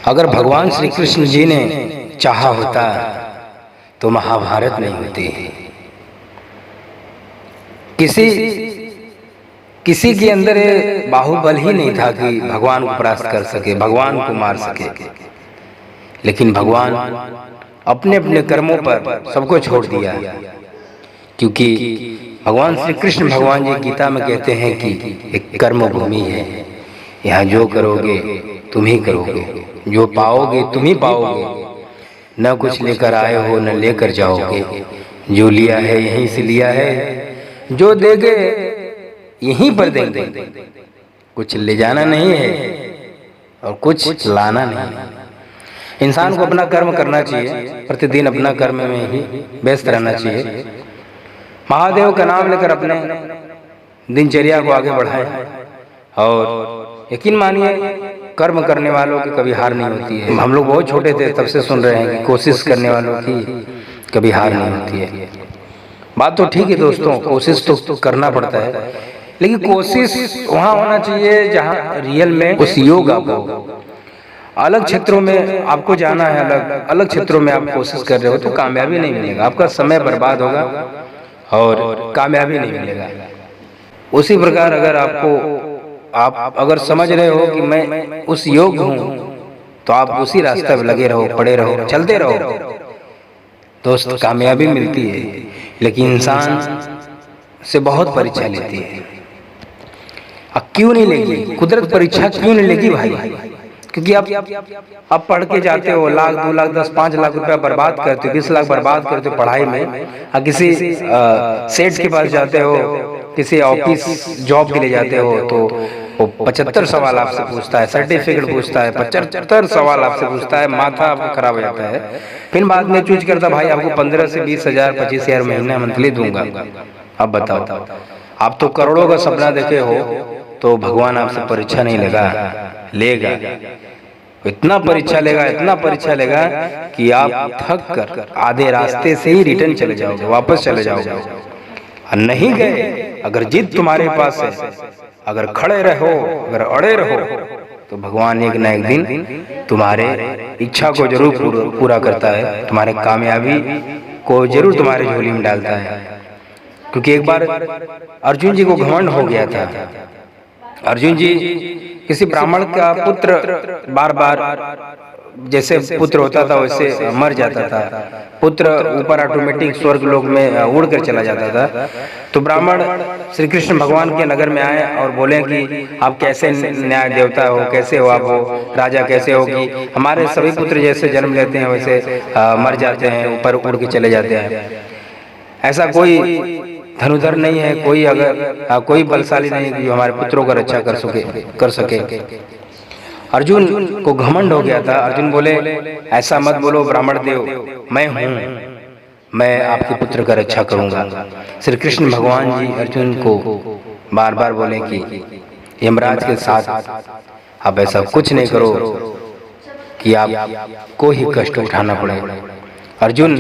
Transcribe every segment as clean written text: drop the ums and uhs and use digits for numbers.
अगर भगवान श्री कृष्ण जी ने चाहा होता तो महाभारत नहीं होती। किसी के अंदर बाहुबल ही नहीं था कि भगवान को परास्त कर सके, भगवान को मार सके। लेकिन भगवान अपने अपने कर्मों पर सबको छोड़ दिया, क्योंकि भगवान श्री कृष्ण भगवान जी गीता में कहते हैं कि एक कर्म भूमि है, यहाँ जो करोगे तुम ही करोगे, जो पाओगे तुम ही पाओगे, न कुछ लेकर आए हो न लेकर जाओगे, जो लिया है यहीं से लिया है, जो देंगे यहीं पर देंगे, कुछ ले जाना नहीं है और कुछ लाना नहीं है। इंसान को अपना कर्म करना चाहिए, प्रतिदिन अपना कर्म में ही व्यस्त रहना चाहिए, महादेव का नाम लेकर अपने दिनचर्या को आगे बढ़ाएं और यकीन मानिए कर्म करने वालों की कभी हार नहीं होती है। हम लोग बहुत छोटे थे तब से सुन रहे हैं कि कोशिश करने वालों की कभी हार नहीं होती है। बात तो ठीक है दोस्तों, कोशिश तो करना पड़ता है, लेकिन कोशिश वहाँ होना चाहिए जहाँ रियल में उस योग आपको। अलग क्षेत्रों में आपको जाना है, अलग क्षेत्रों में आप कोशिश कर रहे हो तो कामयाबी नहीं मिलेगा, आपका समय बर्बाद होगा और कामयाबी नहीं मिलेगा। उसी प्रकार अगर आप अगर समझ रहे हो कि मैं उस योग्य हूँ तो आप उसी रास्ते पर लगे रहो, पड़े रहो, चलते रहो, दोस्त कामयाबी मिलती है। लेकिन इंसान से बहुत परीक्षा लेती है। अब क्यों नहीं लेगी कुदरत परीक्षा, क्यों नहीं लेगी भाई? क्योंकि आप पढ़ के जाते हो, लाख 2 लाख 10 5 लाख रुपया बर्बाद करते हो, 20 लाख बर्बाद करते हो पढ़ाई में, और किसी सेठ के पास जाते हो, किसी ऑफिस जॉब के लिए जाते हो तो वो 75 सवाल आपसे पूछता है, सर्टिफिकेट पूछता है, 75 सवाल आपसे पूछता है, माथा आपका खराब हो जाता है। फिर बाद में चूज करता भाई आपको 15 से 20 हजार 25 हजार महीना मंथली दूंगा। अब बताओ, आप तो करोड़ों का सपना देखे हो तो भगवान आपसे परीक्षा नहीं लेगा, इतना परीक्षा लेगा, इतना परीक्षा लेगा कि आप थक कर आधे रास्ते से ही रिटर्न चले जाओगे, वापस चले जाओगे। और नहीं गए, अगर जिद तुम्हारे पास है, अगर खड़े रहो, अगर अड़े रहो, तो भगवान एक न एक दिन तुम्हारे इच्छा को जरूर पूरा करता है, तुम्हारे कामयाबी को जरूर तुम्हारे झोली में डालता है। क्योंकि एक बार अर्जुन जी को घमंड हो गया था। अर्जुन जी किसी ब्राह्मण का पुत्र बार बार जैसे पुत्र होता था वैसे मर जाता था, पुत्र ऊपर ऑटोमेटिक स्वर्ग लोक में उड़ कर चला जाता था। तो ब्राह्मण श्री कृष्ण भगवान के नगर में आए और बोले कि आप कैसे न्याय देवता हो, कैसे हो आप, हो राजा कैसे हो कि हमारे सभी पुत्र जैसे जन्म लेते हैं वैसे मर जाते हैं, ऊपर उड़ के चले जाते हैं। ऐसा कोई धनुधर नहीं है, कोई अगर कोई बलशाली नहीं है जो हमारे पुत्रों का रक्षा कर सके। अर्जुन को घमंड हो गया था। अर्जुन बोले ऐसा मत बोलो ब्राह्मण देव, मैं हूँ, मैं आपके पुत्र का रक्षा करूंगा। श्री कृष्ण भगवान जी अर्जुन को बार बार बोले कि यमराज के साथ आप ऐसा कुछ नहीं करो कि आपको ही कष्ट उठाना पड़े। अर्जुन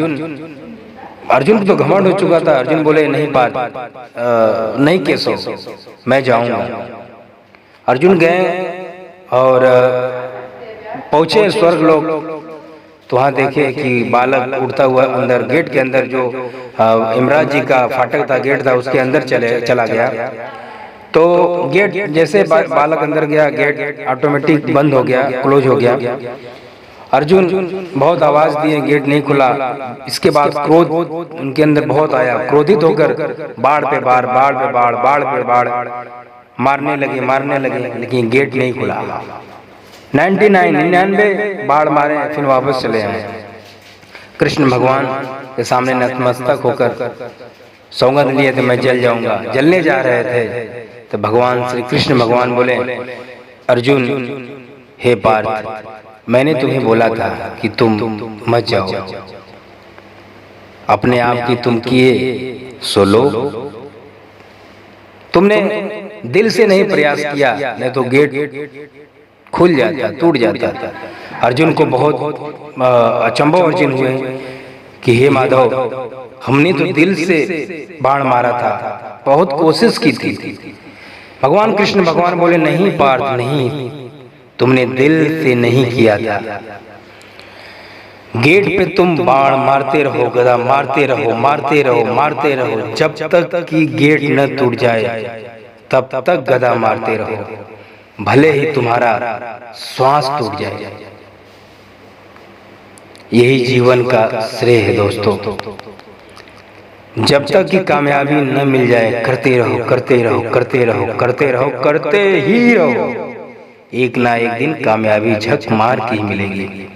को तो घमंड हो चुका था। अर्जुन बोले नहीं नहीं केसो, मैं जाऊंगा। अर्जुन गए और पहुंचे स्वर्ग लोक, तो वहां देखे कि बालक उड़ता हुआ अंदर गेट के अंदर जो यमराज जी का फाटक था, गेट था, उसके अंदर चला गया। तो गेट जैसे बालक अंदर गया, गेट ऑटोमेटिक बंद हो गया, क्लोज हो गया। अर्जुन बहुत आवाज दिए, गेट नहीं खुला। इसके बाद क्रोध उनके अंदर बहुत आया, क्रोधित होकर बाढ़ पे बाढ़, बाढ़ पे बाढ़, बाढ़ पे बाढ़ मारने लगे, लेकिन गेट नहीं खुला। 99 बाढ़ मारे, फिर वापस चले आए। कृष्ण भगवान के सामने नतमस्तक होकर सौगंध लिए थे मैं जल जाऊंगा, जलने जा रहे थे। तो भगवान श्री कृष्ण भगवान बोले अर्जुन हे पार्थ, मैंने तुम्हें बोला था कि तुम मत जाओ, अपने आप की तुम किए सो लो। तुमने दिल से नहीं प्रयास किया, नहीं तो गेट खुल जाता, टूट जाता था। अर्जुन को बहुत अचंभव अर्जुन हुए कि हे माधव, हमने तो दिल से बाण मारा था, बहुत कोशिश की थी। भगवान कृष्ण भगवान बोले नहीं पार्थ नहीं, तुमने दिल से नहीं किया था। गेट पे तुम बाण मारते रहो, गदा मारते रहो, मारते रहो, मारते रहो, जब तक कि गेट न टूट जाए तब तक गदा मारते रहो, भले ही तुम्हारा श्वास टूट जाए। यही जीवन का श्रेय है दोस्तों। जब तक कि कामयाबी न मिल जाए, करते रहो, करते रहो, करते रहो, करते रहो, करते ही रहो। एक ना एक दिन कामयाबी झक मार के ही मिलेगी।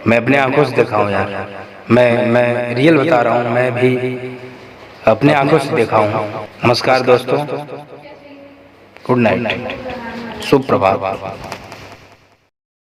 मैं अपने आंखों से देखा हूँ यार, मैं रियल बता रहा हूँ, मैं भी अपने आंखों से देखा हूँ। नमस्कार दोस्तों, गुड नाइट, शुभ प्रभात।